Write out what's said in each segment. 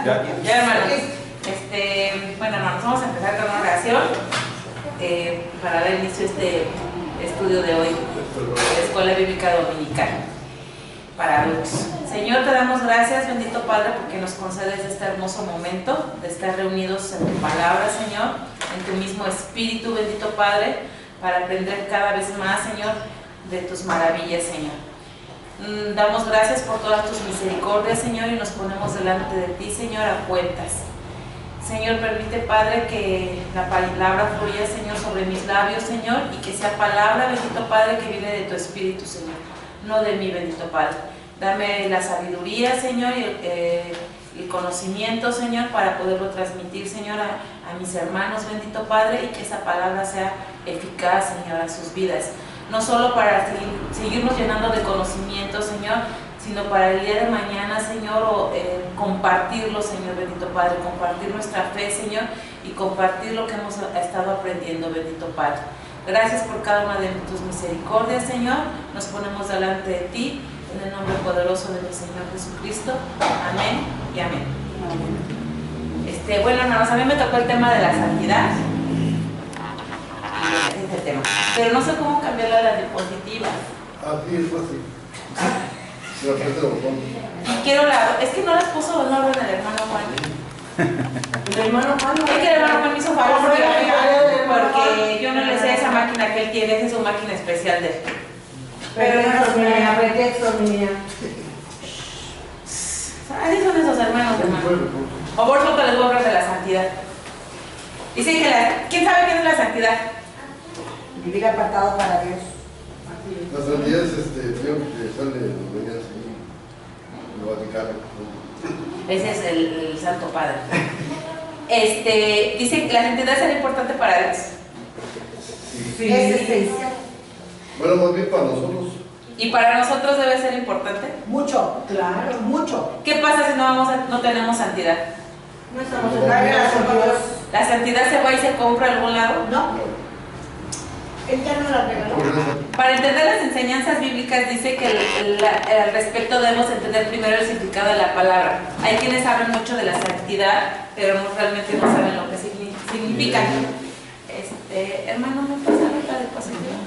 Ya, hermanos. Bueno, hermanos, vamos a empezar con una oración para dar inicio a este estudio de hoy, de la Escuela Bíblica Dominical para adultos. Señor, te damos gracias, bendito Padre, porque nos concedes este hermoso momento de estar reunidos en tu palabra, Señor, en tu mismo espíritu, bendito Padre, para aprender cada vez más, Señor, de tus maravillas, Señor. Damos gracias por todas tus misericordias, Señor, y nos ponemos delante de ti, Señor, a cuentas. Señor, permite, Padre, que la palabra fluya, Señor, sobre mis labios, Señor, y que sea palabra, bendito Padre, que viene de tu espíritu, Señor, no de mí, bendito Padre. Dame la sabiduría, Señor, y el conocimiento, Señor, para poderlo transmitir, Señor, a mis hermanos, bendito Padre, y que esa palabra sea eficaz, Señor, a sus vidas. No solo para seguirnos llenando de conocimiento, Señor, sino para el día de mañana, Señor, compartirlo, Señor, bendito Padre, compartir nuestra fe, Señor, y compartir lo que hemos estado aprendiendo, bendito Padre. Gracias por cada una de tus misericordias, Señor. Nos ponemos delante de ti, en el nombre poderoso de mi Señor Jesucristo. Amén y amén. Bueno, hermanos, a mí me tocó el tema de la santidad. Este tema. Pero no sé cómo cambiarla a la diapositiva. Así es fácil. Y quiero es que no las puso en orden el hermano Juan. El hermano Juan. Es que el hermano Juan me hizo favor porque yo no le sé esa máquina que él tiene, esa es su máquina especial de él. Pero pretexto, mi niña. Así son esos hermanos, hermano. O por favor, les voy a hablar de la santidad. Dice que ¿quién sabe qué es la santidad? Vivir apartado para Dios. La santidad es creo que sale de los venías en el Vaticano. Ese es el Santo Padre. Dice que la santidad será importante para Dios. Sí. Es esencial. Bueno, más bien para nosotros. ¿Y para nosotros debe ser importante? Mucho, claro, mucho. ¿Qué pasa si no tenemos santidad? No estamos en la relación con Dios. ¿La santidad se va y se compra a algún lado? No. Él ya no la regaló. Para entender las enseñanzas bíblicas dice que al respecto debemos entender primero el significado de la palabra. Hay quienes hablan mucho de la santidad, pero realmente no saben lo que significa. Hermano, ¿me pasa la otra diapositiva?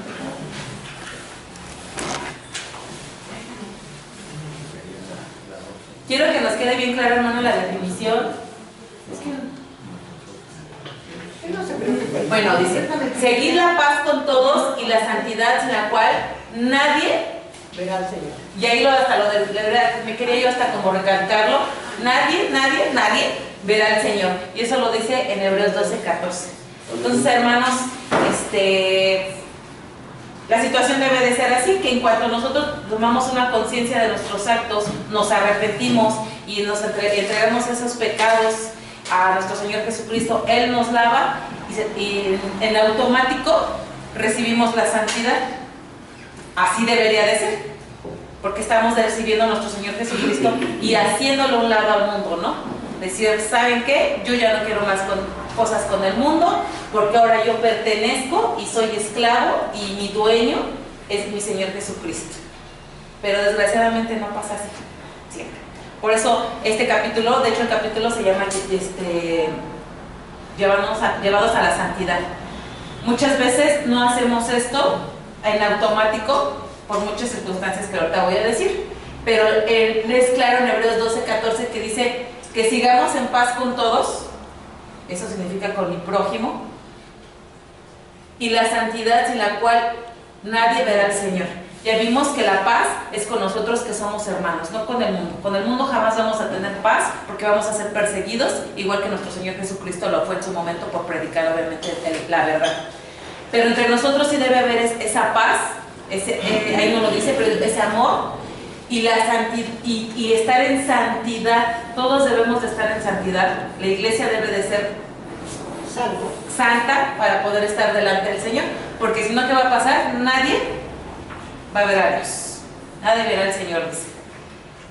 Quiero que nos quede bien claro, hermano, la definición. Es que No se preocupe. bueno, dice, seguir la paz con todos y la santidad sin la cual nadie, Verá al Señor. y ahí hasta lo de verdad, me quería yo hasta como recalcarlo, nadie verá al Señor. Y eso lo dice en Hebreos 12:14. Entonces, hermanos, la situación debe de ser así, que en cuanto nosotros tomamos una conciencia de nuestros actos, nos arrepentimos y nos entregamos esos pecados a nuestro Señor Jesucristo, Él nos lava y en automático recibimos la santidad. Así debería de ser, porque estamos recibiendo a nuestro Señor Jesucristo y haciéndole un lado al mundo, ¿no? Decir, ¿saben qué? Yo ya no quiero más cosas con el mundo, porque ahora yo pertenezco y soy esclavo y mi dueño es mi Señor Jesucristo. Pero desgraciadamente no pasa así, siempre. Por eso este capítulo, de hecho el capítulo se llama llevados a la santidad. Muchas veces no hacemos esto en automático por muchas circunstancias que ahorita voy a decir, pero es claro en Hebreos 12:14 que dice que sigamos en paz con todos, eso significa con mi prójimo, y la santidad sin la cual nadie verá al Señor. Ya vimos que la paz es con nosotros que somos hermanos, no con el mundo. Con el mundo jamás vamos a tener paz porque vamos a ser perseguidos, igual que nuestro Señor Jesucristo lo fue en su momento por predicar obviamente la verdad. Pero entre nosotros sí debe haber esa paz, ahí no lo dice, pero ese amor y y estar en santidad. Todos debemos de estar en santidad. La iglesia debe de ser santa para poder estar delante del Señor, porque si no, ¿qué va a pasar? Nadie va a ver a Dios, nadie verá al Señor, dice.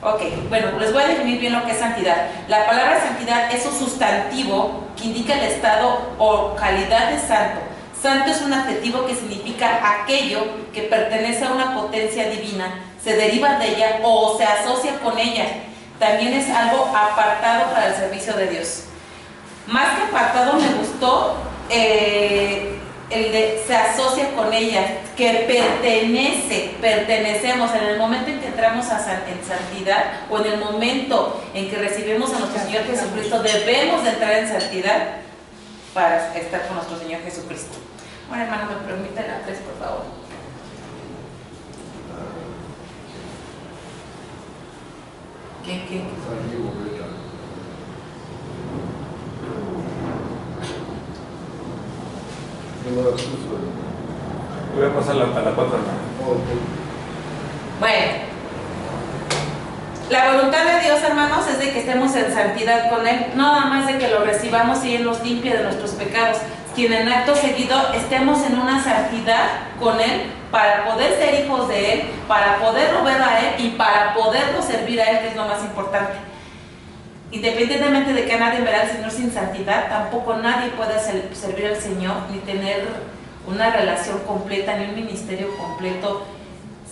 Ok, bueno, les voy a definir bien lo que es santidad. La palabra santidad es un sustantivo que indica el estado o calidad de santo. Santo es un adjetivo que significa aquello que pertenece a una potencia divina, se deriva de ella o se asocia con ella, también es algo apartado para el servicio de Dios. Más que apartado me gustó el de se asocia con ella, que pertenecemos en el momento en que entramos en santidad, o en el momento en que recibimos a nuestro Señor Jesucristo, debemos de entrar en santidad para estar con nuestro Señor Jesucristo. Bueno, hermano, me permite la 3, por favor. ¿Qué? Voy a pasar a la 4, hermano. Bueno, la voluntad de Dios, hermanos, es de que estemos en santidad con Él, no nada más de que lo recibamos y Él nos limpie de nuestros pecados, sino en acto seguido estemos en una santidad con Él para poder ser hijos de Él, para poderlo ver a Él y para poderlo servir a Él, que es lo más importante. Independientemente de que nadie verá al Señor sin santidad, tampoco nadie puede servir al Señor ni tener una relación completa ni un ministerio completo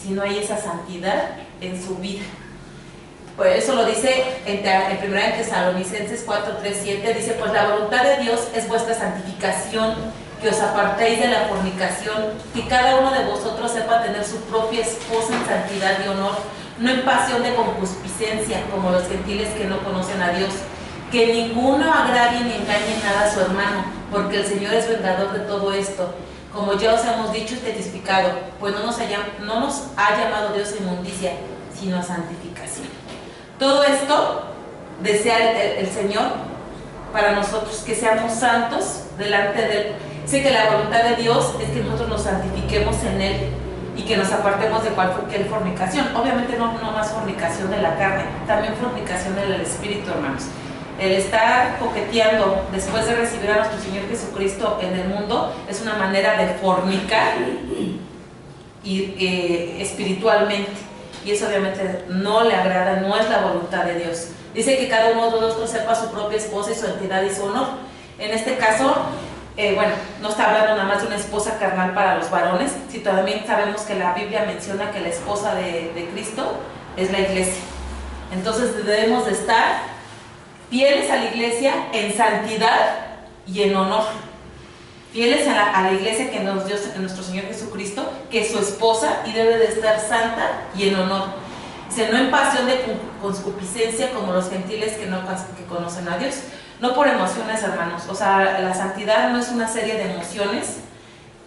si no hay esa santidad en su vida. Por eso lo dice en 1 Tesalonicenses 4, 3, 7, dice: pues la voluntad de Dios es vuestra santificación, que os apartéis de la fornicación, que cada uno de vosotros sepa tener su propia esposa en santidad y honor, no en pasión de concupiscencia, como los gentiles que no conocen a Dios. Que ninguno agravie ni engañe nada a su hermano, porque el Señor es vengador de todo esto, como ya os hemos dicho y testificado, pues no nos ha llamado Dios a inmundicia, sino a santificación. Todo esto desea el Señor para nosotros, que seamos santos delante de Él. Sé que la voluntad de Dios es que nosotros nos santifiquemos en Él y que nos apartemos de cualquier fornicación. Obviamente no más fornicación de la carne, también fornicación del espíritu, hermanos. El estar coqueteando después de recibir a nuestro Señor Jesucristo en el mundo es una manera de fornicar espiritualmente, y eso obviamente no le agrada, no es la voluntad de Dios. Dice que cada uno de nosotros sepa su propia esposa y su entidad y su honor. En este caso, no está hablando nada más de una esposa carnal para los varones, si también sabemos que la Biblia menciona que la esposa de Cristo es la iglesia. Entonces debemos de estar fieles a la iglesia en santidad y en honor. Fieles a la iglesia que nos dio nuestro Señor Jesucristo, que es su esposa, y debe de estar santa y en honor. Dice: no en pasión de concupiscencia como los gentiles que conocen a Dios. No por emociones, hermanos. O sea, la santidad no es una serie de emociones,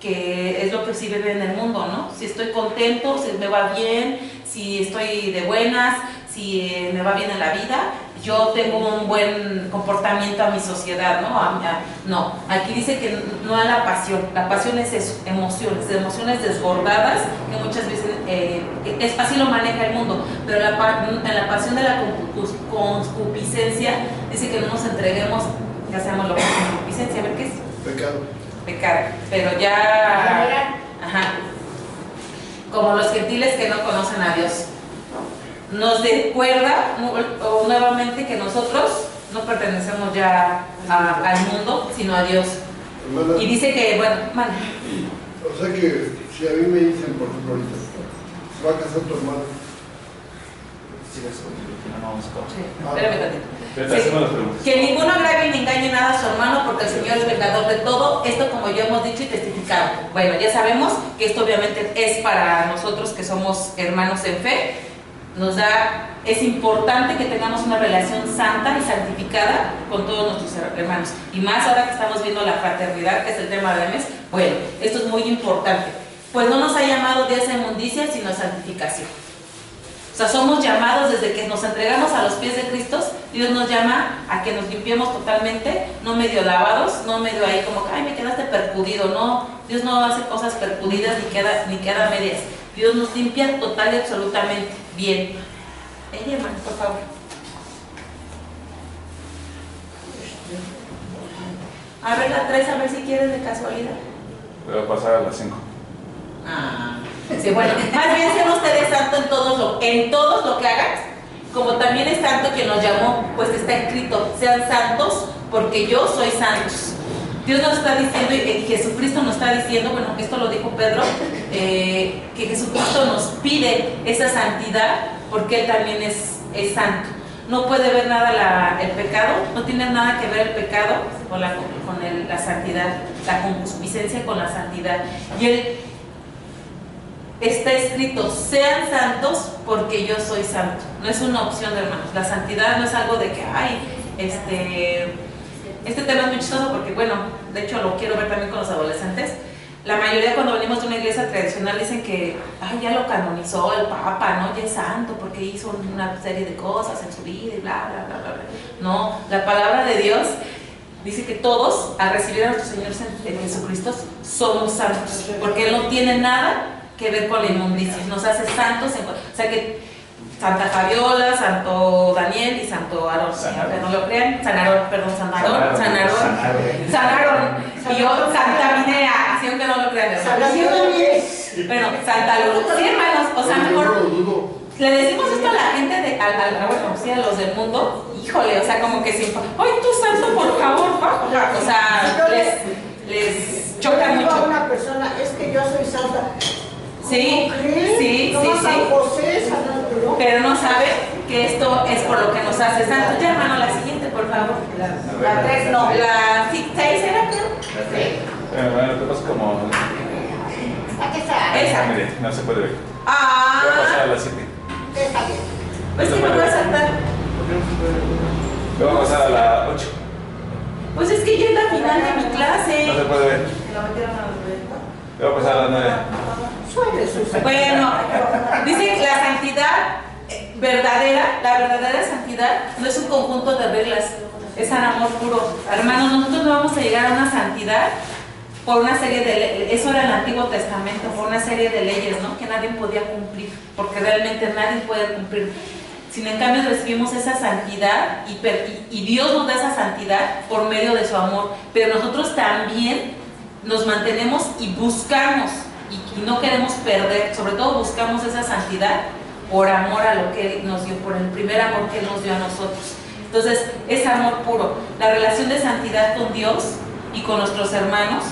que es lo que sí vive en el mundo, ¿no? Si estoy contento, si me va bien, si estoy de buenas, si me va bien en la vida, yo tengo un buen comportamiento a mi sociedad, ¿no? No, aquí dice que no a la pasión es eso, emociones desbordadas, que muchas veces así lo maneja el mundo, pero en la pasión de la concupiscencia dice que no nos entreguemos, ya sabemos lo que es concupiscencia, a ver qué es. Pecado, pero ya, como los gentiles que no conocen a Dios. Nos recuerda nuevamente que nosotros no pertenecemos ya al mundo, sino a Dios. Hermana, y dice que, o sea que si a mí me dicen, por ejemplo, ahorita, ¿se va a casar tu hermano? Que ninguno agravie ni engañe nada a su hermano, porque el Señor es vengador de todo esto, como ya hemos dicho y testificado. Bueno, ya sabemos que esto obviamente es para nosotros que somos hermanos en fe. Es importante que tengamos una relación santa y santificada con todos nuestros hermanos, y más ahora que estamos viendo la fraternidad, que es el tema del mes. Bueno, esto es muy importante, pues no nos ha llamado Dios a inmundicia, sino a santificación. O sea, somos llamados desde que nos entregamos a los pies de Cristo. Dios nos llama a que nos limpiemos totalmente, no medio lavados, no medio ahí como que, ay, me quedaste percudido. No, Dios no hace cosas percudidas ni queda medias. Dios nos limpia total y absolutamente bien. Ella, hermano, por favor. A ver la 3, a ver si quieres de casualidad. Voy a pasar a la 5. Sí, bueno, más bien sean ustedes santos en todos lo que hagan, como también es santo quien nos llamó, pues está escrito: sean santos porque yo soy santos. Dios nos está diciendo, y Jesucristo nos está diciendo, bueno, esto lo dijo Pedro, que Jesucristo nos pide esa santidad porque Él también es santo. no puede ver nada el pecado, no tiene nada que ver el pecado con la santidad, la concupiscencia con la santidad. Y él está escrito, sean santos porque yo soy santo. No es una opción, hermanos. La santidad no es algo de que, ay, este tema es muy chistoso porque, bueno, de hecho lo quiero ver también con los adolescentes. La mayoría cuando venimos de una iglesia tradicional dicen que, ay, ya lo canonizó el Papa, ¿no? Ya es santo porque hizo una serie de cosas en su vida y bla, bla, bla, bla, bla. No, la palabra de Dios dice que todos, al recibir a nuestro Señor Jesucristo, somos santos, porque Él no tiene nada que ver con la inmundicia, nos hace santos, o sea que Santa Fabiola, Santo Daniel y Santo Aarón, aunque no lo crean, San Aarón, y yo Santa Minea, así aunque no lo crean, bueno, Santa Luz, sí, hermanos, o sea, mejor le decimos esto a la gente a los del mundo, híjole, o sea, como que si, ¡ay, tú santo, por favor! O sea, les choca mucho. A una persona, es que yo soy santa. Sí. San José, San Arturo. Pero no sabe que esto es por lo que nos hace santos. Ya, hermano, la siguiente, por favor. La 3, no. La 6 era, creo. Bueno, te pasa como... Aquí está. Esa. Mire, no se puede ver. Ah. Voy a pasar a la 7. Está bien. Pues sí, me voy a saltar. Voy a pasar a la 8. Pues es que ya es la final de mi clase. No se puede ver. Voy a pasar a la 9. Bueno, dice que la santidad verdadera, la verdadera santidad no es un conjunto de reglas, es el amor puro. Hermanos, nosotros no vamos a llegar a una santidad por una serie de leyes, eso era en el Antiguo Testamento, por una serie de leyes, ¿no? Que nadie podía cumplir, porque realmente nadie puede cumplir. Sin en cambio recibimos esa santidad y Dios nos da esa santidad por medio de su amor, pero nosotros también nos mantenemos y buscamos y no queremos perder, sobre todo buscamos esa santidad por amor a lo que Él nos dio, por el primer amor que Él nos dio a nosotros. Entonces, es amor puro. La relación de santidad con Dios y con nuestros hermanos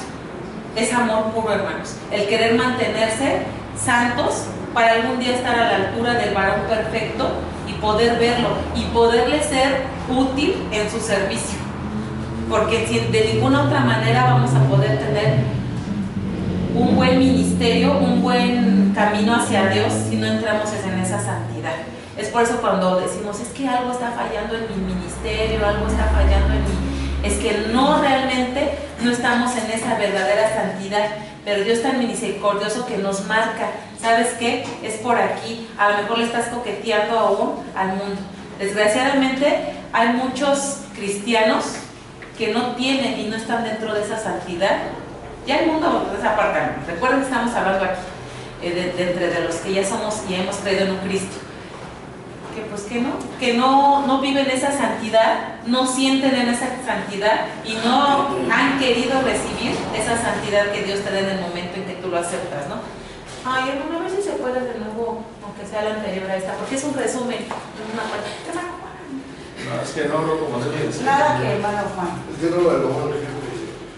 es amor puro, hermanos. El querer mantenerse santos para algún día estar a la altura del varón perfecto y poder verlo y poderle ser útil en su servicio. Porque de ninguna otra manera vamos a poder tener un buen ministerio, un buen camino hacia Dios si no entramos en esa santidad. Es por eso cuando decimos, es que algo está fallando en mi ministerio, algo está fallando en mí, es que no realmente no estamos en esa verdadera santidad, pero Dios tan misericordioso que nos marca, ¿sabes qué? Es por aquí, a lo mejor le estás coqueteando aún al mundo. Desgraciadamente hay muchos cristianos que no tienen y no están dentro de esa santidad. Ya el mundo desaparta. Recuerden que estamos hablando aquí de los que ya somos y hemos creído en un Cristo. Que pues que no viven esa santidad, no sienten en esa santidad y no han querido recibir esa santidad que Dios te da en el momento en que tú lo aceptas, ¿no? Ay, hermano, a ver si se puede de nuevo, aunque sea la anterior a esta, porque es un resumen, una parte. No, es que no lo como se dice. Nada que hermano Juan. Es que no lo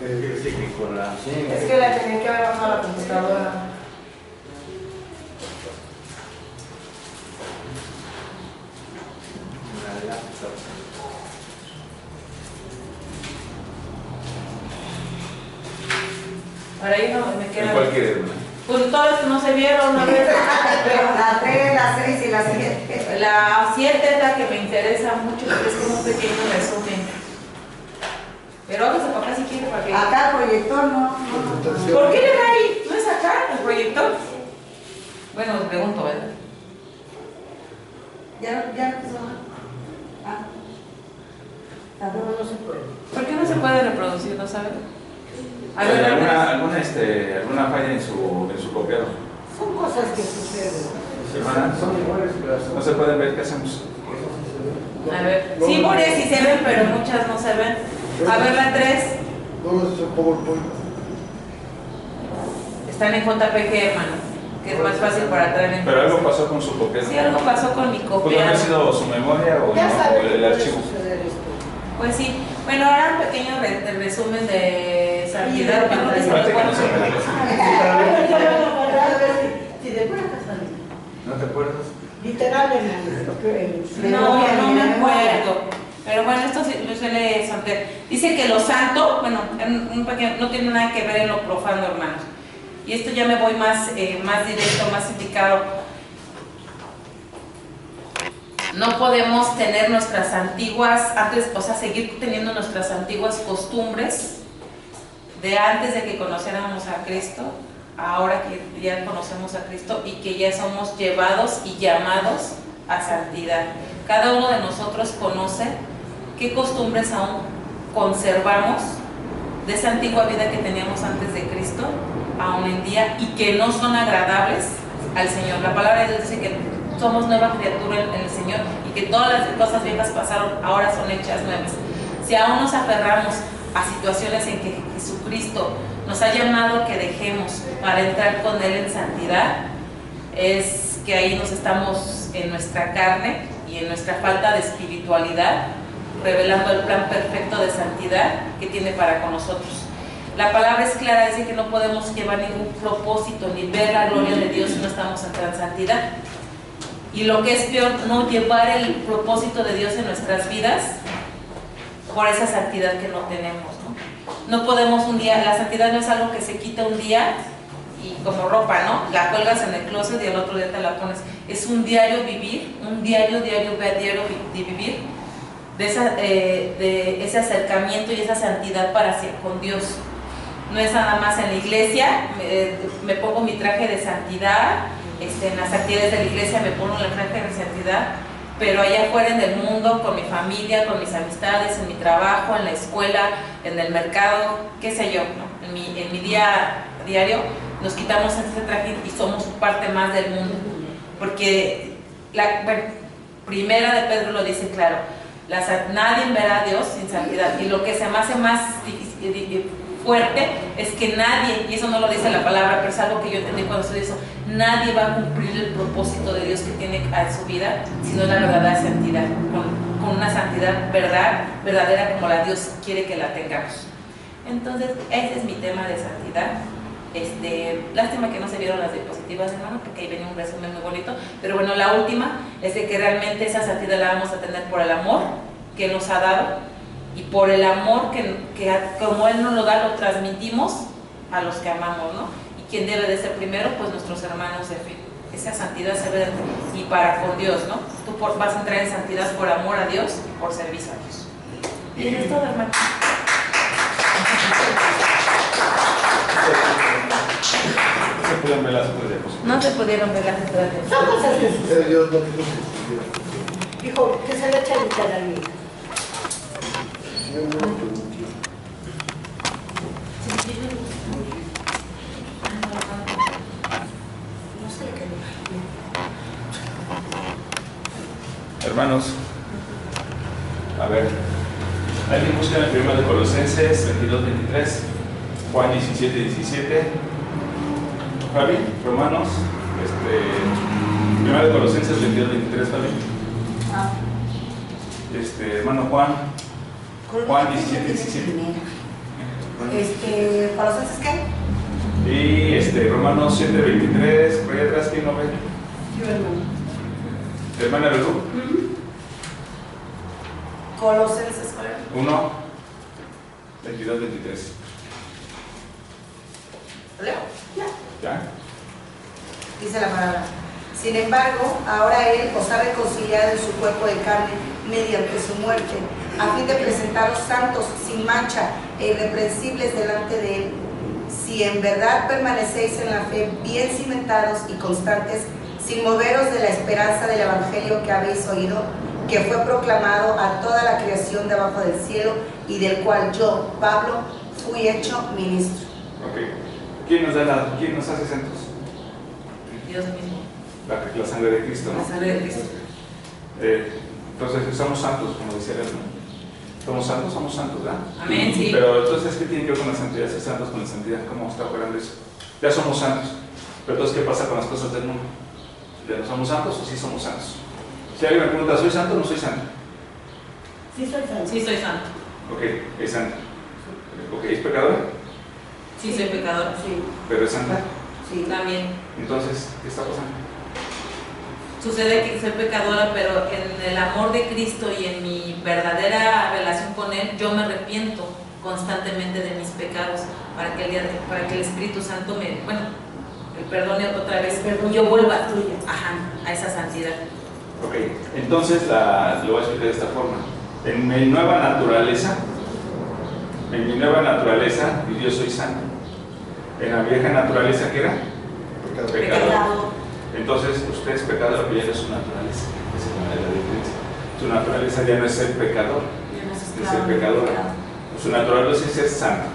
Es que la tenía que haber bajado a la computadora. Para ahí no me queda. ¿Cuál quieres? Pues todas las que no se vieron, a ver. La 3, la 6 y la 7. La 7 es la que me interesa mucho porque es como un pequeño resumen. Pero hágase para acá si quiere para que. Acá el proyector no. ¿Por qué le da ahí? ¿No es acá el proyector? Bueno, os pregunto, ¿verdad? Ya no empezó. Tampoco no se puede. ¿Por qué no se puede reproducir? ¿No saben? ¿Hay alguna falla en su copiado? Son cosas que suceden. Hermana, no se pueden ver, ¿qué hacemos? A ver, sí, varias sí se ven, pero muchas no se ven. A ver, la 3. No, es el PowerPoint. Están en JPG, hermano, que es más fácil para traer en. Pero algo pasó con su copiado. Sí, algo pasó con mi ¿Pudo copia. haber sido su memoria o, Ya no, sabes o que el puede archivo? suceder esto. Pues sí. Bueno, ahora un pequeño resumen de santidad. Yo creo que se lo Parece que no se puedo- me Si de pura casualidad. ¿No te acuerdas? Literal en el... No me acuerdo. Pero bueno, esto lo suele sortear. Dice que lo santo, bueno, no tiene nada que ver en lo profano, hermanos. Y esto ya me voy más directo, más indicado. No podemos tener nuestras antiguas, seguir teniendo nuestras antiguas costumbres de antes de que conociéramos a Cristo, ahora que ya conocemos a Cristo y que ya somos llevados y llamados a santidad. Cada uno de nosotros conoce qué costumbres aún conservamos de esa antigua vida que teníamos antes de Cristo, aún en día, y que no son agradables al Señor. La palabra de Dios dice que somos nueva criatura en el Señor y que todas las cosas viejas pasaron, ahora son hechas nuevas. Si aún nos aferramos a situaciones en que Jesucristo nos ha llamado que dejemos para entrar con Él en santidad, es que ahí nos estamos en nuestra carne y en nuestra falta de espiritualidad, revelando el plan perfecto de santidad que tiene para con nosotros. La palabra es clara, dice que no podemos llevar ningún propósito ni ver la gloria de Dios si no estamos en santidad. Y lo que es peor, no llevar el propósito de Dios en nuestras vidas por esa santidad que no tenemos, ¿no? No podemos un día, la santidad no es algo que se quita un día y como ropa, ¿no? La cuelgas en el closet y al otro día te la pones. Es un diario vivir, un diario de vivir de ese acercamiento y esa santidad para con Dios. No es nada más en la iglesia, me pongo mi traje de santidad, en las actividades de la iglesia me pongo el traje de santidad, pero allá afuera en el mundo, con mi familia, con mis amistades, en mi trabajo, en la escuela, en el mercado, qué sé yo, ¿no? En mi día diario nos quitamos ese traje y somos parte más del mundo, porque primera de Pedro lo dice claro, nadie verá a Dios sin santidad, y lo que se me hace más fuerte es que nadie, y eso no lo dice la palabra, pero es algo que yo entendí cuando estudié eso, nadie va a cumplir el propósito de Dios que tiene en su vida si no es la verdadera santidad, con una santidad verdadera como la Dios quiere que la tengamos. Entonces, ese es mi tema de santidad. Lástima que no se vieron las diapositivas, hermano, porque ahí venía un resumen muy bonito, pero bueno, la última es de que realmente esa santidad la vamos a tener por el amor que nos ha dado y por el amor que como Él nos lo da, lo transmitimos a los que amamos, ¿no? Y quien debe de ser primero, pues nuestros hermanos de fe. Esa santidad se ve y para con Dios, ¿no? Tú vas a entrar en santidad por amor a Dios y por servicio a Dios. Y es todo, hermano. ¿Se pudieron ver las otras diapositivas? No se pudieron ver las otras Son cosas que suceden. Dios no quiso que Dijo, que se le echa literal. Hermanos, a ver, alguien busca en el primero de Colosenses 22-23, Juan 17-17, Fabi, Romanos, primero de Colosenses 22-23, Fabi. Hermano Juan 17-17. ¿Colosenses qué? Y Romanos 7-23, por ahí atrás, ¿quién no ve? Yo, hermano. Hermana Lulú. Colosenses 1, 22, 23. ¿Leo? Ya. ¿Ya? Dice la palabra. Sin embargo, ahora Él os ha reconciliado en su cuerpo de carne mediante su muerte, a fin de presentaros santos, sin mancha e irreprensibles delante de Él. Si en verdad permanecéis en la fe, bien cimentados y constantes, sin moveros de la esperanza del Evangelio que habéis oído, que fue proclamado a toda la creación debajo del cielo y del cual yo, Pablo, fui hecho ministro. Ok. ¿Quién nos hace santos? Dios mismo. La sangre de Cristo, ¿no? La sangre de Cristo. Entonces, somos santos, como decía el hermano. Somos santos, ¿verdad? Amén, sí. Pero entonces, ¿qué tiene que ver con la santidad? Ser santos con la santidad, ¿cómo está operando eso? Ya somos santos. Pero entonces, ¿qué pasa con las cosas del mundo? ¿Ya no somos santos o sí somos santos? Si alguien me pregunta, ¿soy santo o no soy santo? Sí, soy santo. Sí, soy santo. Ok, es santo. Ok, ¿es pecador? Sí, soy pecadora. Sí. Pero es santa. Sí. También. Entonces, ¿qué está pasando? sucede que soy pecadora, pero en el amor de Cristo y en mi verdadera relación con Él, yo me arrepiento constantemente de mis pecados para que el Espíritu Santo me perdone otra vez y yo vuelva a esa santidad. Ok, entonces lo voy a explicar de esta forma. En mi nueva naturaleza, yo soy santo. En la vieja naturaleza, ¿qué era? Pecador. Entonces, usted es pecador, pero ya no es su naturaleza. Esa es la diferencia. Su naturaleza ya no es ser pecador, es ser pecadora. Su naturaleza es ser santo.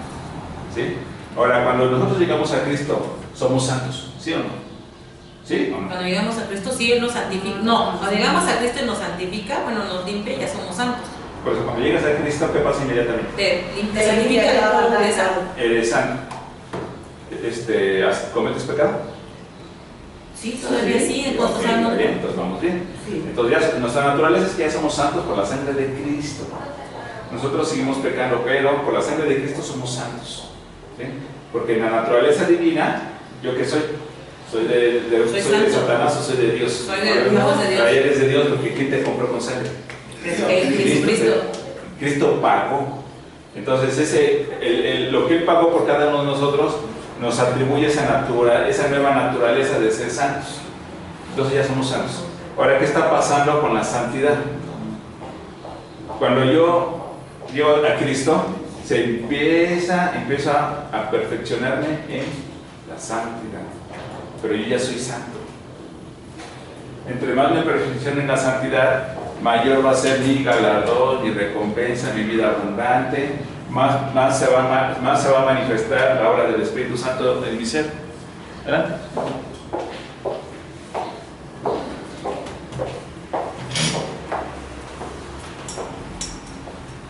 ¿Sí? Ahora, cuando nosotros llegamos a Cristo, somos santos, ¿sí o no? ¿Sí o no? Cuando llegamos a Cristo, sí, Él nos santifica. No, cuando llegamos a Cristo, Él nos santifica, nos limpia y ya somos santos. Por eso, cuando llegas a Cristo, ¿qué pasa inmediatamente? Te santifica la pureza. Eres santo. ¿Cometes pecado? Sí, todavía sí, entonces vamos bien. Sí. Entonces ya, nuestra naturaleza es que ya somos santos por la sangre de Cristo. Nosotros seguimos pecando, pero por la sangre de Cristo somos santos. ¿Sí? Porque en la naturaleza divina, ¿yo qué soy? Soy de Satanás o soy de Dios. Soy de Dios. Eres de Dios porque ¿quién te compró con sangre? Jesucristo. Cristo pagó. Entonces lo que Él pagó por cada uno de nosotros nos atribuye esa nueva naturaleza de ser santos. Entonces ya somos santos. Ahora, ¿qué está pasando con la santidad? Cuando yo llego a Cristo, empiezo a perfeccionarme en la santidad. Pero yo ya soy santo. Entre más me perfeccione en la santidad, mayor va a ser mi galardón, mi recompensa, mi vida abundante. Más se va a manifestar la obra del Espíritu Santo en mi ser. ¿Verdad?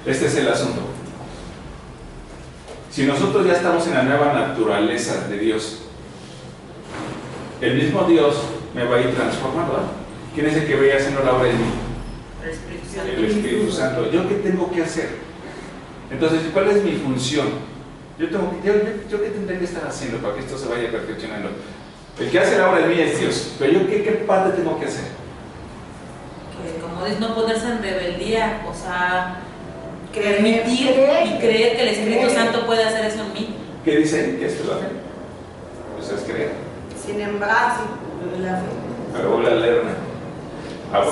Este es el asunto. Si nosotros ya estamos en la nueva naturaleza de Dios, el mismo Dios me va a ir transformando. ¿Quién es el que va a ir haciendo la obra en mí? El Espíritu Santo. ¿Yo qué tengo que hacer? Entonces, ¿cuál es mi función? ¿Yo qué tendré que estar haciendo para que esto se vaya perfeccionando? El que hace la obra en mí es Dios, pero ¿yo qué parte tengo que hacer? Que como es no ponerse en rebeldía, o sea, permitir y creer que el Espíritu Santo puede hacer eso en mí. ¿Qué dice? ¿Qué es la fe? Eso es creer. Sin embargo, la fe. Pero voy a leerla.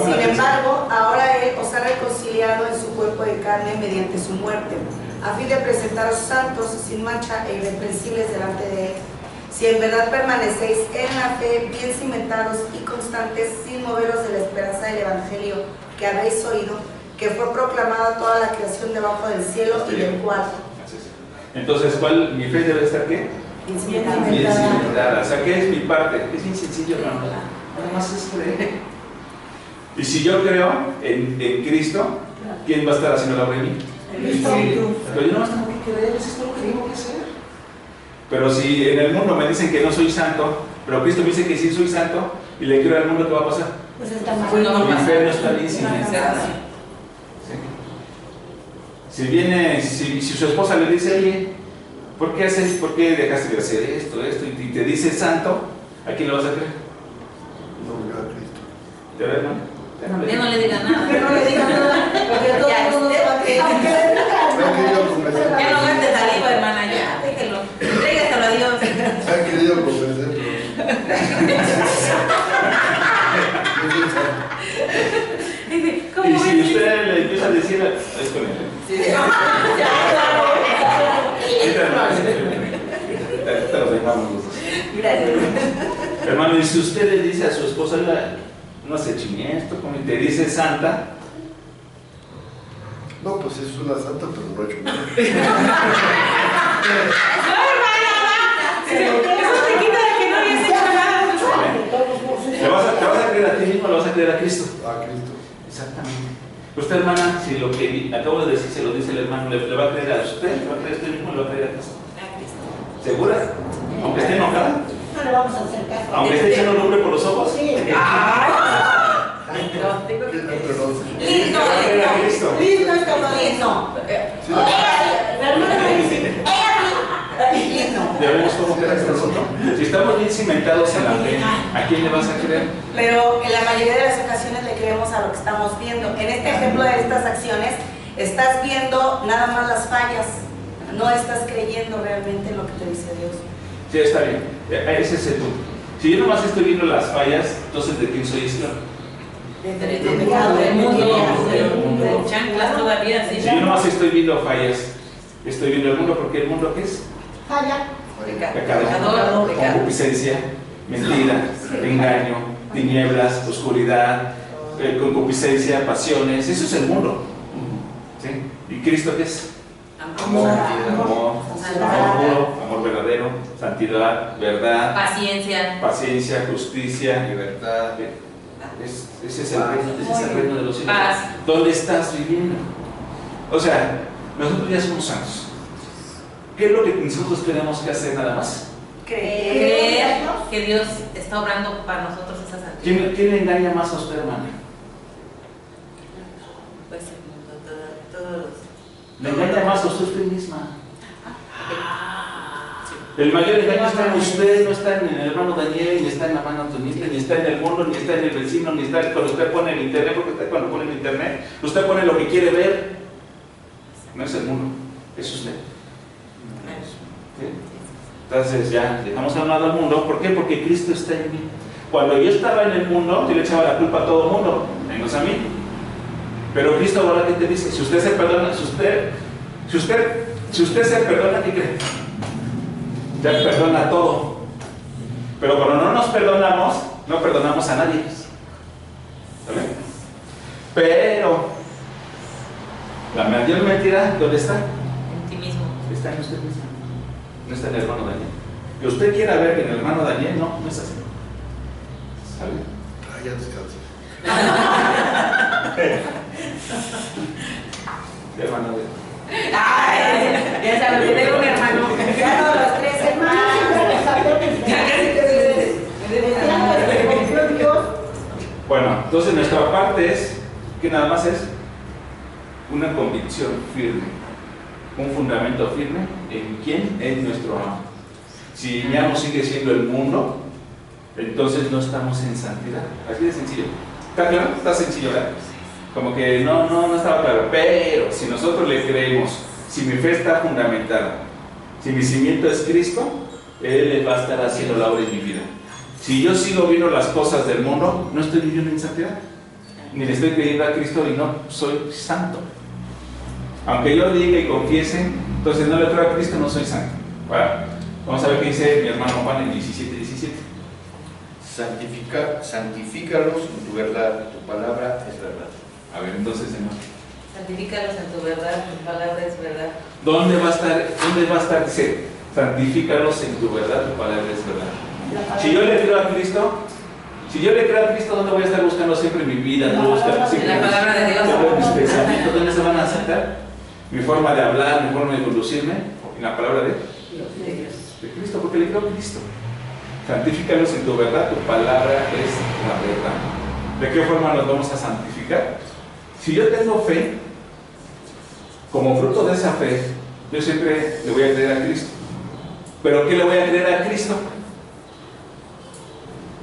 Sin embargo, ahora Él os ha reconciliado en su cuerpo de carne mediante su muerte, a fin de presentaros santos, sin mancha e irreprensibles delante de Él. Si en verdad permanecéis en la fe, bien cimentados y constantes, sin moveros de la esperanza del Evangelio que habéis oído, que fue proclamada toda la creación debajo del cielo y del cual. Entonces, ¿mi fe debe estar qué? Bien cimentada. O sea, ¿qué es mi parte? Es bien sencillo, hermano. Nada más es creer. Y si yo creo en Cristo, ¿quién va a estar haciendo la obra en mí? Pero yo no más tengo que creer, eso es todo lo que tengo que hacer. Pero si en el mundo me dicen que no soy santo, pero Cristo me dice que sí soy santo, y le quiero al mundo, ¿qué va a pasar? Pues está mal. Mi fe no está bien cimentada. Si su esposa le dice, oye, ¿por qué dejaste de hacer esto, y te dice santo, ¿a quién le vas a creer? No, yo a Cristo. ¿Ya ves, hermano? Ya no le diga nada. Que no le digan nada, porque todo el mundo va a creer. Han querido convencer. Ya no gastes saliva, hermana, ya, déjelo. Entrégaselo a Dios. Han querido convencer, ¿Cómo Y si es? usted le empieza a decir, es con él. Sí, ya, Te los dejamos los dos. gracias. Hermano, y si usted le dice a su esposa, no se chingue esto, como te dice santa, no, pues es una santa, pero no ha hecho nada. Eso te quita de que no hayas hecho nada. ¿te vas a creer a ti mismo o le vas a creer a Cristo? A Cristo. Exactamente. Usted, hermana, si lo que acabo de decir se lo dice el hermano, ¿le va a creer a usted? ¿Le va a creer a usted mismo o le va a creer a Cristo? ¿Segura? Aunque esté enojada. No le vamos a hacer caso. Aunque esté echando lumbre por los ojos. Sí. No, tengo que Listo, Cristo. listo, es como listo. Sí. La hermana me dice, listo. ¿Ya vemos cómo queda este asunto? Si estamos bien cimentados en la fe, ¿a quién le vas a creer? Pero en la mayoría de las ocasiones le creemos a lo que estamos viendo. En este ejemplo de estas acciones, estás viendo nada más las fallas, no estás creyendo realmente en lo que te dice Dios. Sí, está bien. Ese es el punto. Si yo nomás estoy viendo las fallas, entonces ¿de quién soy esclavo? Del pecado, del mundo, del chanclas todavía, sí. Si yo nomás estoy viendo fallas, estoy viendo el mundo, porque el mundo ¿qué es? Falla. Pecado, concupiscencia, mentira, engaño, tinieblas, oscuridad, concupiscencia, pasiones. Eso es el mundo. ¿Sí? ¿Y Cristo qué es? Amor, amor puro, amor verdadero, santidad, verdad, paciencia, justicia, libertad. Ese es el reino de los cielos. paz. ¿Dónde estás viviendo? O sea, nosotros ya somos santos. ¿Qué es lo que nosotros tenemos que hacer nada más? Creer que Dios está obrando para nosotros esa santidad. ¿Quién le engaña más a usted, hermana? Pues el mundo, todos. Le engaña más a usted misma. El mayor engaño está en usted, no está en el hermano Daniel, ni está en la mano Antonita, ni está en el mundo, ni está en el vecino, ni está cuando usted pone el internet, porque usted cuando pone el internet, usted pone lo que quiere ver. No es el mundo, es usted. ¿Sí? Entonces ya dejamos a un lado al mundo. ¿Por qué? Porque Cristo está en mí. Cuando yo estaba en el mundo, yo le echaba la culpa a todo el mundo, menos a mí. Pero Cristo ahora, ¿qué te dice? Si usted se perdona, si usted se perdona, ¿qué cree? Ya perdona todo. Pero cuando no nos perdonamos, no perdonamos a nadie. ¿Vale? Pero la mayor mentira, ¿dónde está? En ti mismo. Está en usted mismo. No está en el hermano Daniel. Que usted quiera ver que en el hermano Daniel, no es así. ¿Sale? Ya descansa. Hermano Daniel. Ay, ya sabes, que tengo un hermano. Ya no, los tres hermanos. Bueno, entonces nuestra parte es que nada más es una convicción firme, un fundamento firme en quién es nuestro amo. Si ya no sigue siendo el mundo, entonces no estamos en santidad. Así de sencillo. ¿Está claro? Está sencillo, ¿verdad? Como que no estaba claro. Pero si nosotros le creemos, si mi fe está fundamentada, si mi cimiento es Cristo, Él va a estar haciendo la obra en mi vida. Si yo sigo viendo las cosas del mundo, no estoy viviendo en santidad. Ni le estoy creyendo a Cristo y no soy santo. Aunque yo diga y confiese, entonces no le creo a Cristo, no soy santo. Bueno, vamos a ver qué dice mi hermano Juan en 17:17. Santifícalos en tu verdad, tu palabra es verdad. A ver, entonces, hermano. Santifícalos en tu verdad, tu palabra es verdad. ¿Dónde va a estar? Dice, santifícalos en tu verdad, tu palabra es verdad. Si yo le creo a Cristo, ¿dónde voy a estar buscando siempre mi vida? ¿Dónde voy a buscar siempre En la palabra de Dios. mis pensamientos? ¿Dónde se van a aceptar? Mi forma de hablar, mi forma de conducirme, en la palabra de Cristo, porque le creo a Cristo. Santifícalos en tu verdad, tu palabra es la verdad. ¿De qué forma nos vamos a santificar? Si yo tengo fe, como fruto de esa fe, yo siempre le voy a creer a Cristo. ¿Pero qué le voy a creer a Cristo?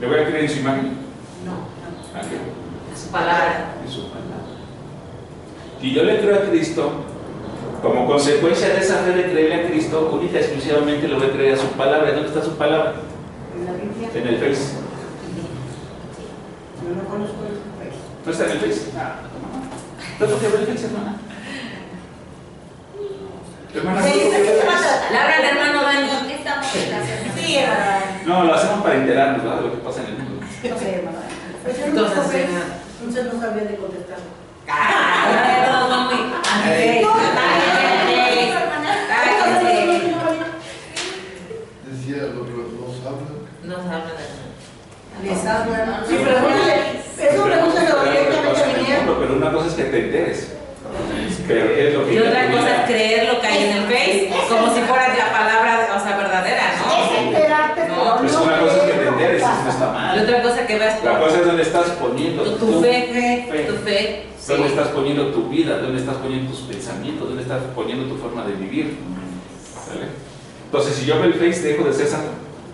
¿Le voy a creer en su imagen? No. ¿A qué? En su palabra. En su palabra. Si yo le creo a Cristo, como consecuencia de esa fe de creerle a Cristo, única y exclusivamente le voy a creer a su palabra. ¿Dónde está su palabra? En la Biblia. En el Face. Yo no conozco el Face. ¿No está en el Face? ¿No toca ver el Face, hermana? Hermana, Sí, ¿de qué se va a tratar? Le habla el hermano Dani. Sí, hermano. no, lo hacemos para enterarnos, ¿verdad? De lo que pasa en el mundo. No sé, hermano. Pues entonces, Entonces no sabía de contestar. todos van muy. Decía, nos hablan. Nos habla de Les hablo, hermano. Sí, Sí, pero eso pregúntaselo directamente a Miguel. Pero una cosa es que te enteres. Que es lo que Y otra cosa es creer lo que hay en el Face, como si fuera la palabra, o sea, verdadera, Es ¿no? enterarte, pero Pues una cosa es que te enteres, eso no está Y mal. otra cosa que veas La cosa es dónde estás poniendo tu fe. dónde estás poniendo tu vida, dónde estás poniendo tus pensamientos, dónde estás poniendo tu forma de vivir. ¿Sale? Entonces, si yo veo el Face, dejo de ser santo.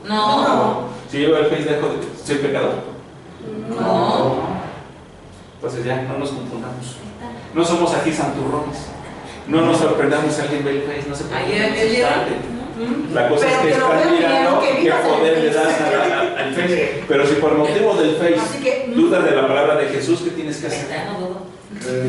No. Si yo veo el Face, dejo de ser pecador. No. Entonces ya, no nos confundamos. No somos aquí santurrones. No nos sorprendamos si alguien ve el Face, no se preocupe. La cosa es que están mirando qué poder le das al Face. Pero si por motivo del Face dudas de la palabra de Jesús, ¿qué tienes que hacer?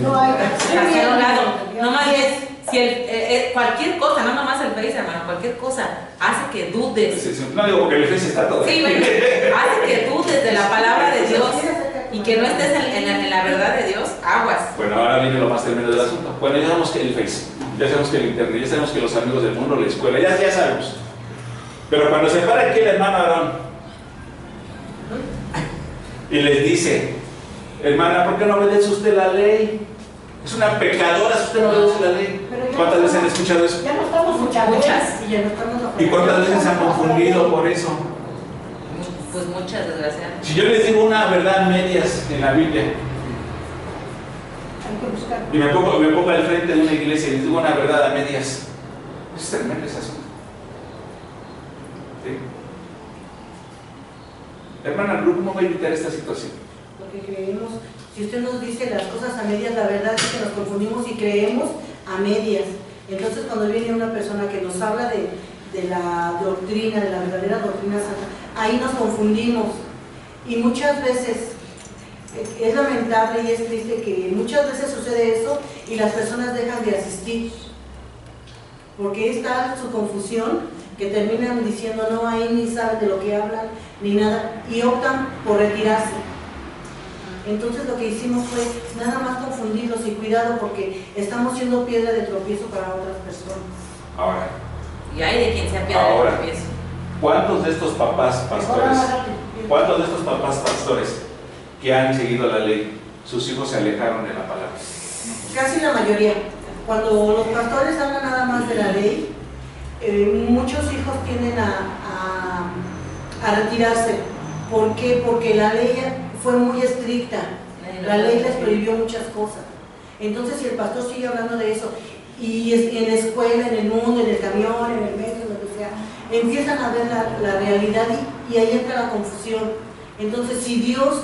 No hay Hacia un lado. No más es, si cualquier cosa, no nomás el Face, hermano, cualquier cosa hace que dudes. No digo porque el Face está todo. Sí, bueno, hace que dudes de la palabra de Dios y que no estés en la verdad de Dios, aguas. Bueno, ahora viene lo más tremendo del asunto. Bueno, ya sabemos que el Face, ya sabemos que el Internet, ya sabemos que los amigos del mundo, la escuela, ya sabemos. Pero cuando se para aquí el hermano Aarón y les dice, hermana, ¿por qué no obedece usted la ley? Es una pecadora si usted no obedece la ley. ¿Cuántas veces han escuchado eso? Ya no estamos escuchando. Muchas. Y ya no estamos ¿Y cuántas veces se han confundido por eso? Pues muchas, desgraciadamente. Si yo les digo una verdad a medias en la Biblia Hay que buscar. y me pongo al frente de una iglesia y les digo una verdad a medias, es tremendo ese asunto. ¿Sí? Hermana Lu, ¿cómo va a evitar esta situación? Porque creemos, si usted nos dice las cosas a medias, la verdad es que nos confundimos y creemos a medias. Entonces cuando viene una persona que nos habla de la doctrina, de la verdadera doctrina santa, ahí nos confundimos. Y muchas veces, es lamentable y es triste que muchas veces sucede eso y las personas dejan de asistir. Porque está su confusión que terminan diciendo no, ahí ni saben de lo que hablan, ni nada, y optan por retirarse. Entonces lo que hicimos fue nada más confundirlos y cuidado porque estamos siendo piedra de tropiezo para otras personas. Ahora, Y hay de quien sea piedra de Ahora. tropiezo. ¿cuántos de estos papás pastores que han seguido la ley, sus hijos se alejaron de la palabra? Casi la mayoría. Cuando los pastores hablan nada más de la ley, muchos hijos tienden a retirarse. ¿Por qué? Porque la ley fue muy estricta. La ley les prohibió muchas cosas. Entonces, si el pastor sigue hablando de eso, y en la escuela, en el mundo, en el camión, en el metro, lo que sea, empiezan a ver la realidad y ahí entra la confusión. Entonces, si Dios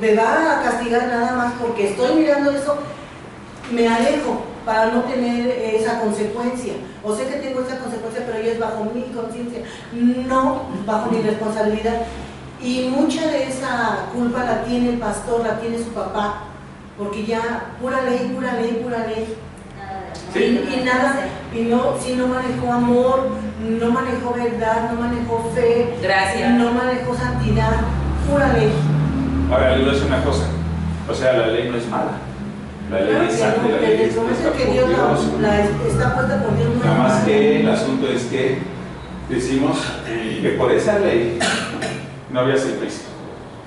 me va a castigar nada más porque estoy mirando eso, me alejo para no tener esa consecuencia. O sé que tengo esa consecuencia, pero ya es bajo mi conciencia, no bajo mi responsabilidad. Y mucha de esa culpa la tiene el pastor, la tiene su papá, porque ya pura ley, pura ley, pura ley. Sí. Y nada, si no manejó amor, no manejó verdad, no manejó fe, Gracias. no manejó santidad, pura ley. Ahora, le voy a decir una cosa, o sea, la ley no es mala, la ley es santa, la ley Desde el está momento por que Dios Dios. está puesta por Dios, no Nada es más mala. que el asunto es que decimos que por esa ley no vayas al Cristo,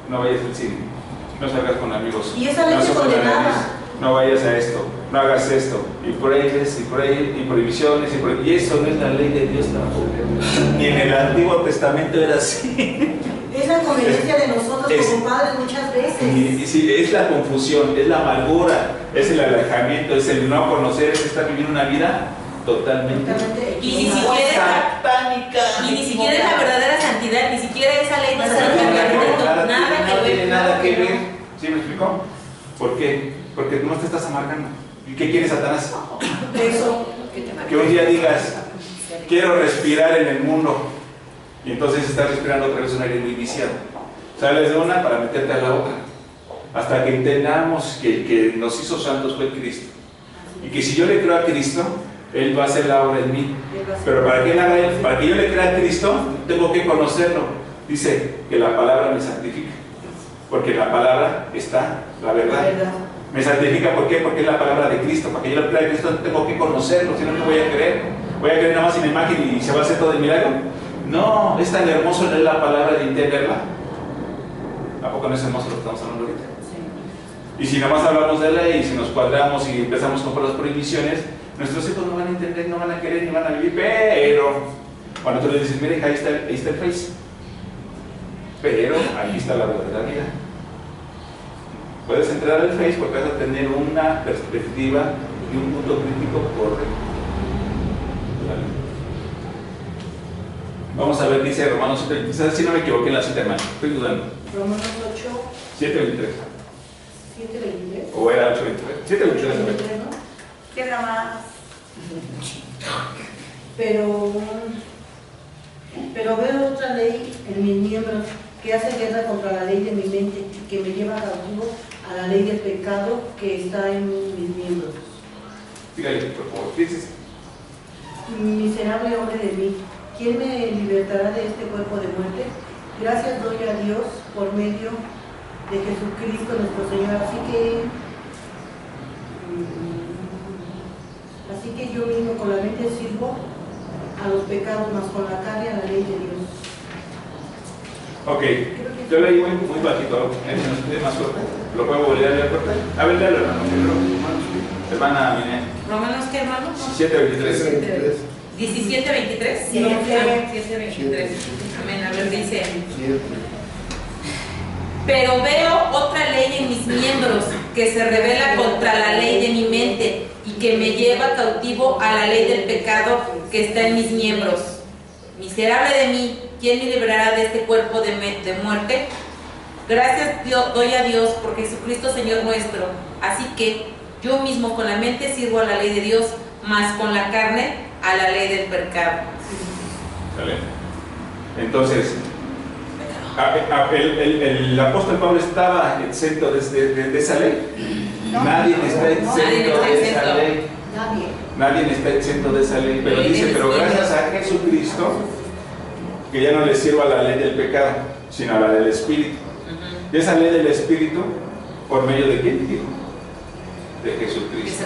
no vayas al cine, no salgas con amigos, Y esa ley no se soples la condenaba. nariz, no vayas a esto, no hagas esto, y por ahí ves, y por ahí, y prohibiciones, y eso no es la ley de Dios tampoco. Ni en el Antiguo Testamento era así. Es la conveniencia de nosotros como padres muchas veces. Y sí, es la confusión, es la amargura, es el alejamiento, es el no conocer, es estar viviendo una vida totalmente Y ni siquiera satánica. Y ni siquiera es la verdadera santidad, ni siquiera esa ley no se lo No tiene nada que ver. ver. ¿Sí me explicó? ¿Por qué? Porque no te estás amargando. ¿Y qué quiere Satanás? Eso. Que un día digas, quiero respirar en el mundo. Y entonces estás respirando otra vez un aire muy viciado. Sales de una para meterte a la otra. Hasta que entendamos que el que nos hizo santos fue Cristo. Y que si yo le creo a Cristo, Él va a hacer la obra en mí. Pero para que Él haga Él, para que yo le crea a Cristo, tengo que conocerlo. Dice que la palabra me santifica. Porque en la palabra está la verdad. Me santifica, ¿por qué? Porque es la palabra de Cristo. Para que yo le crea a Cristo, tengo que conocerlo, si no, no voy a creer. Voy a creer nada más en la imagen y se va a hacer todo el milagro. No, es tan hermoso leer la palabra de entenderla. ¿A poco no es hermoso lo que estamos hablando ahorita? Y si nada más hablamos de ley y si nos cuadramos y empezamos con las prohibiciones, nuestros hijos no van a entender, no van a querer ni van a vivir. Pero cuando tú les dices, mira hija, ahí está el Face, pero aquí está la verdadera vida. Puedes entrar al Face porque vas a tener una perspectiva y un punto crítico correcto. Vamos a ver, dice Romanos 7, quizás si no me equivoqué en la cita, hermano. Estoy dudando. Romanos 8, 7:23. 7:23. O era 8:23. 7:23. ¿No? Quiebra más. Pero veo otra ley en mis miembros que hace guerra contra la ley de mi mente y que me lleva cautivo a la ley del pecado que está en mis miembros. Dígale, por favor, ¿qué dices? Miserable hombre de mí, ¿quién me libertará de este cuerpo de muerte? Gracias doy a Dios por medio de Jesucristo nuestro Señor. Así que yo mismo con la mente sirvo a los pecados, más con la carne a la ley de Dios. Ok, yo leí muy bajito, es más fuerte. ¿Lo puedo volver a leer fuerte? A ver, léalo, hermano. Hermana Miné. ¿Romanos qué, hermano? 7:23. 17:23. Sí. 7:23. Amén. A ver, dice. 7. Pero veo otra ley en mis miembros que se revela contra la ley de mi mente y que me lleva cautivo a la ley del pecado que está en mis miembros. Miserable de mí, ¿quién me librará de este cuerpo de muerte? Gracias doy a Dios por Jesucristo Señor nuestro. Así que yo mismo con la mente sirvo a la ley de Dios, mas con la carne a la ley del pecado. ¿Vale? Entonces, el apóstol Pablo estaba exento de esa ley. Nadie está exento de esa ley. Nadie está exento de esa ley. Pero dice, pero gracias a Jesucristo, que ya no le sirva la ley del pecado, sino a la del Espíritu. Y esa ley del Espíritu, ¿por medio de quién? De Jesucristo.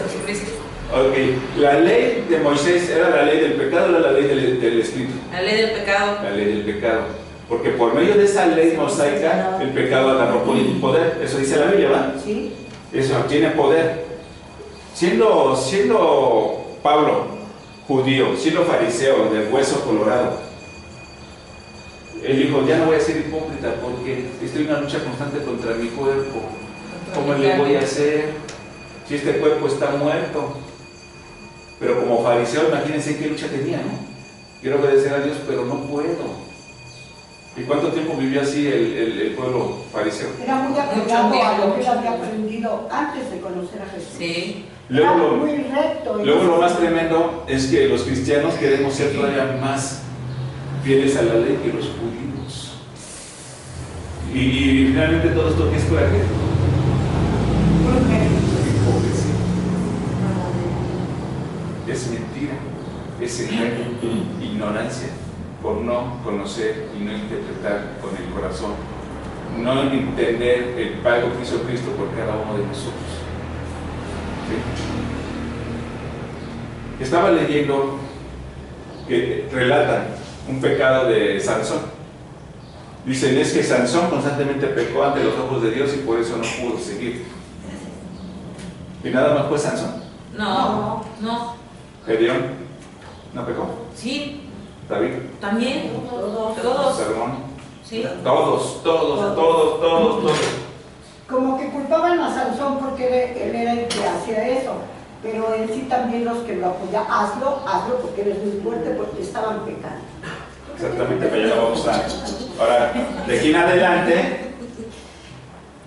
Ok, la ley de Moisés era la ley del pecado o era la ley del Espíritu. La ley del pecado. La ley del pecado. Porque por medio de esa ley mosaica, el pecado agarró poder. Eso dice la Biblia, ¿verdad? Sí. Eso tiene poder. Siendo Pablo judío, siendo fariseo de hueso colorado, él dijo, ya no voy a ser hipócrita porque estoy en una lucha constante contra mi cuerpo. ¿Cómo le voy a hacer si este cuerpo está muerto? Pero como fariseo, imagínense qué lucha tenía, ¿no? Quiero obedecer a Dios, pero no puedo. ¿Y cuánto tiempo vivió así el pueblo fariseo? Era muy apegado a lo que él había aprendido antes de conocer a Jesús. Sí. Era muy recto. Luego lo más tremendo es que los cristianos queremos ser todavía más fieles a la ley que los judíos. Y finalmente todo esto ¿qué es por qué? Hipocresía. Es mentira, es engaño, ignorancia, por no conocer y no interpretar con el corazón, no entender el pago que hizo Cristo por cada uno de nosotros. ¿Sí? Estaba leyendo que relatan un pecado de Sansón. Dicen, es que Sansón constantemente pecó ante los ojos de Dios y por eso no pudo seguir. ¿Y nada más fue Sansón? No. ¿Gedeón? ¿No pecó? Sí. ¿David? También. Todos. ¿Salomón? Sí. Todos. Como que culpaban a Sansón porque él era el que hacía eso, pero en sí también los que lo apoyaban, hazlo porque eres muy fuerte, porque estaban pecando. Exactamente, pero ya lo vamos a... Ahora, de aquí en adelante,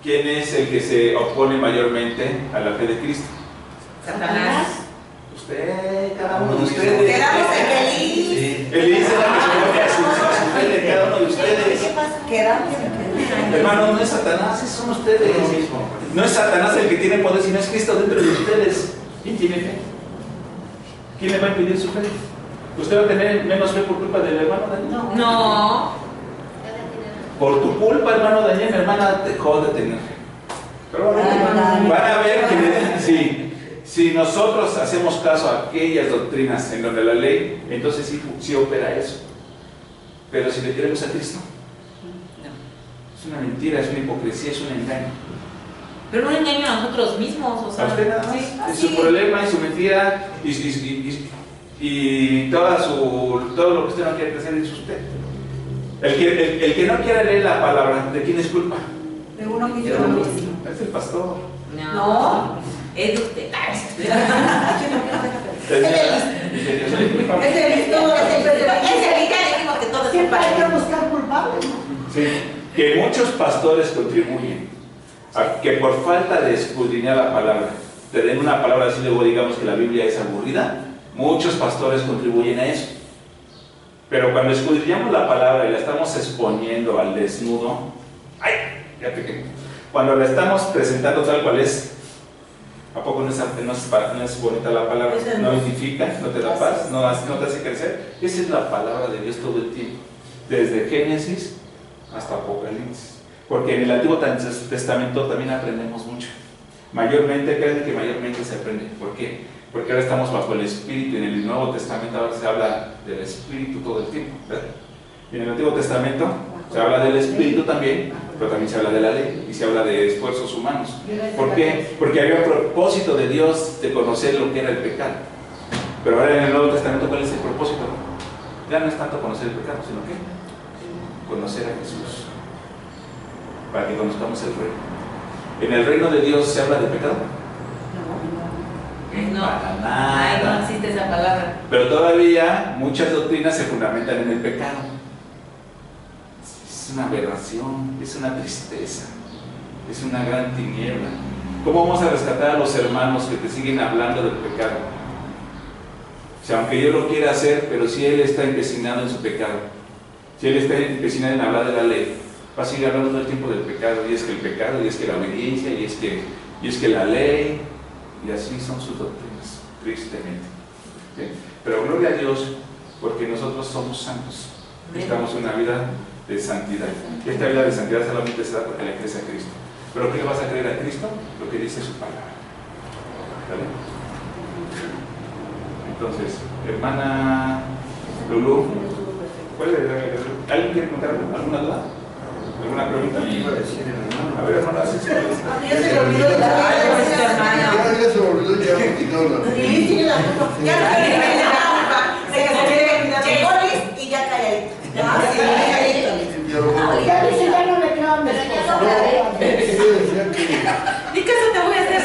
¿quién es el que se opone mayormente a la fe de Cristo? Satanás. Usted, cada uno de ustedes. Quedamos en Elí. Sí. Elí es la que se opone a su fe de cada uno de ustedes. Quedamos en Elí. Hermano, no es Satanás, son ustedes. No es Satanás el que tiene poder, sino es Cristo dentro de ustedes. ¿Quién tiene fe? ¿Quién le va a impedir su fe? ¿Usted va a tener menos fe por culpa del hermano Daniel? No. Por tu culpa, hermano Daniel, mi hermana dejó de tener fe. Pero van a ver que si nosotros hacemos caso a aquellas doctrinas en donde la ley, entonces sí opera eso. Pero si le queremos a Cristo, es una mentira, es una hipocresía, es un engaño. Pero un engaño a nosotros mismos, o sea. A usted nada más. Sí. Es su problema, es su mentira y todo lo que usted no quiere hacer es usted. El que no quiere leer la palabra, ¿de quién es culpa? De uno mismo. De uno mismo. Es el pastor. No. Es de usted. Es de listo, ya dijimos que todo eso siempre para hay que buscar culpables. Sí, que muchos pastores contribuyen a que por falta de escudriñar la palabra, te den una palabra así, luego digamos que la Biblia es aburrida. Muchos pastores contribuyen a eso. Pero cuando escudriñamos la palabra y la estamos exponiendo al desnudo, ¡ay! Ya pequé. Cuando la estamos presentando tal cual es, ¿a poco no es bonita la palabra? No edifica, no te da paz, no te hace crecer. Esa es la palabra de Dios todo el tiempo, desde Génesis hasta Apocalipsis. Porque en el Antiguo Testamento también aprendemos mucho. Mayormente, creen que mayormente se aprende. ¿Por qué? Porque ahora estamos bajo el Espíritu. En el Nuevo Testamento ahora se habla del Espíritu todo el tiempo, ¿verdad? Y en el Antiguo Testamento se habla del Espíritu también, pero también se habla de la ley y se habla de esfuerzos humanos. ¿Por qué? Porque había un propósito de Dios de conocer lo que era el pecado. Pero ahora en el Nuevo Testamento, ¿cuál es el propósito? Ya no es tanto conocer el pecado, sino que conocer a Jesús, para que conozcamos el reino. ¿En el reino de Dios se habla de pecado? No, Para nada. ay, no existe esa palabra. Pero todavía muchas doctrinas se fundamentan en el pecado. Es una aberración, es una tristeza, es una gran tiniebla. ¿Cómo vamos a rescatar a los hermanos que te siguen hablando del pecado? O sea, aunque yo lo quiera hacer, pero si él está empecinado en su pecado, si él está empecinado en hablar de la ley, va a seguir hablando todo el tiempo del pecado, y es que el pecado, y es que la obediencia, y es que la ley, y así son sus doctrinas, tristemente. ¿Sí? Pero gloria a Dios, porque nosotros somos santos, estamos en una vida de santidad. Esta vida de santidad solamente se da porque le crees a Cristo. ¿Pero qué le vas a creer a Cristo? Lo que dice su palabra. ¿Vale? Entonces, hermana Lulú, ¿alguien quiere contar alguna duda? ¿Alguna pregunta? A ver, hermana, ¿sí? Ya se le olvidó la Ya se me olvidó, ya me quitaron la. Sí, tiene la culpa. Ya no tiene la culpa. Llegó Liz y ya calladito. Ya dice, ya no le creo a mi esposo. Ella decía que. ¿Y qué eso te voy a hacer?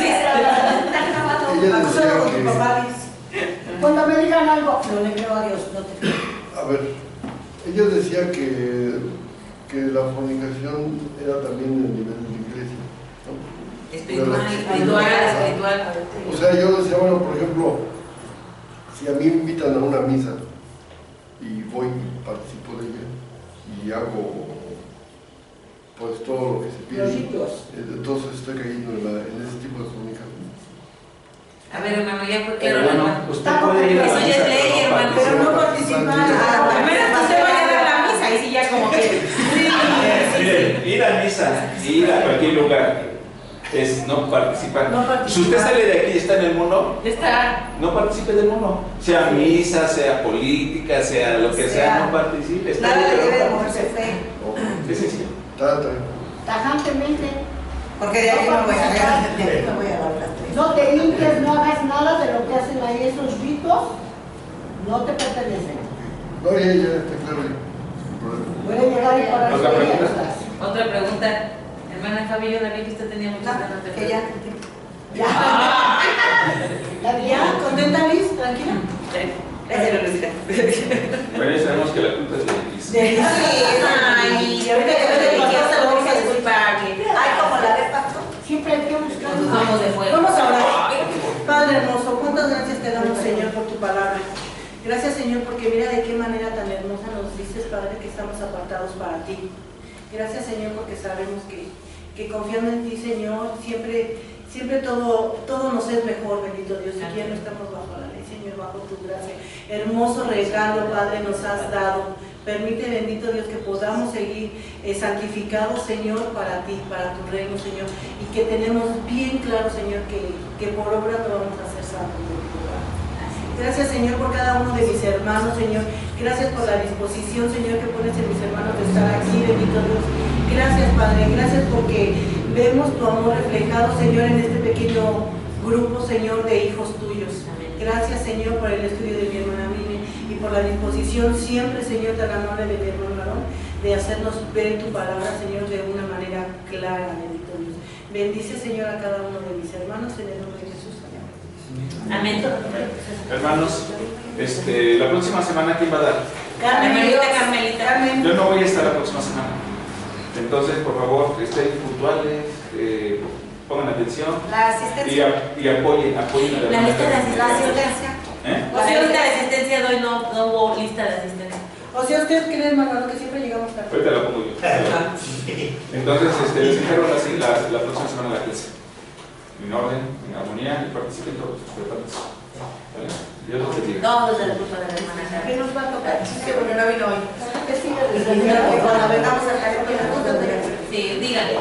Ella Acúsalo con tu decía papá, Liz. Cuando me digan algo, No le creo a Dios, no te creo. que. A ver, ella decía que la fornicación era también el nivel de la iglesia, ¿no? Espiritual. O sea, yo decía, bueno, por ejemplo, si a mí me invitan a una misa y voy y participo de ella y hago pues todo lo que se pide, los sitios. entonces estoy cayendo en ese tipo de fornicación. A ver, hermano, ya por qué Pero no, bueno, hermano. usted puede ir a la Eso ya misa, es ley, pero no hermano. Pero no participa. participar. Al menos usted vaya a dar la misa y sí ya como que. Mire, ir a misa, ir a cualquier lugar, es no participar. No participar. Si usted sale de aquí y está en el mundo, Está. no participe del mundo. Sea misa, sea política, sea lo que sea, no participe. Está Nada bien, le pero debe de no moverse participe. fe. Es sencillo. Tajantemente, Porque de ahí no voy a ver, de ahí no voy a dar las tres. no te hinques, no hagas nada de lo que hacen ahí esos ritos, no te pertenecen. No, ya está claro. Sin problema. Puede llegar y parar ¿Otra sus pregunta? fiestas. Otra pregunta. Hermana Fabi, yo la vi que usted tenía muchas ganas de Que ya. Ya. Ya, ¿Ya? ¿Contenta, Liz? ¿Tranquila? Gracias, Lucita. Bueno, ya sabemos que la culpa es de X. Ay, y ahorita que no te quiero se lo vamos a disculpar. Ay, como la de Paco. Siempre hay que buscar. Vamos de fuego. Vamos a orar. Padre hermoso, cuántas gracias te damos, Señor, por tu palabra. Gracias, Señor, porque mira de qué manera tan hermosa nos dices, Padre, que estamos apartados para ti. Gracias, Señor, porque sabemos que confiando en ti, Señor, siempre todo nos es mejor, bendito Dios. Y ya no estamos bajo la ley, Señor, bajo tu gracia. Hermoso regalo, Padre, nos has dado. Permite, bendito Dios, que podamos seguir santificados, Señor, para ti, para tu reino, Señor. Y que tenemos bien claro, Señor, que por obra no vamos a ser santos. Gracias, Señor, por cada uno de mis hermanos, Señor. Gracias por la disposición, Señor, que pones en mis hermanos de estar aquí, bendito Dios. Gracias, Padre. Gracias porque vemos tu amor reflejado, Señor, en este pequeño grupo, Señor, de hijos tuyos. Gracias, Señor, por el estudio de mi hermana Mine y por la disposición siempre, Señor, tan amable de mi hermano varón, de hacernos ver tu palabra, Señor, de una manera clara, bendito Dios. Bendice, Señor, a cada uno de mis hermanos en el nombre de Jesús. Amén. Amén. Hermanos, la próxima semana, ¿quién va a dar? Carmelita. Yo no voy a estar la próxima semana. Entonces, por favor, estén puntuales, pongan atención La asistencia. y apoyen a La lista de asistencia. La lista de asistencia de hoy no hubo lista de asistencia. O sea, ustedes creen, hermano, que siempre llegamos tarde. Ahorita la pongo yo. Entonces, les encargo la próxima semana la clase. En orden, en armonía, y participen todos. ¿Vale? Dios los bendiga. Todos de la culpa de la hermana Carmen. ¿Qué nos va a tocar? Sí, porque no vino hoy. Que siga Cuando vengamos a caer con la Sí, díganle.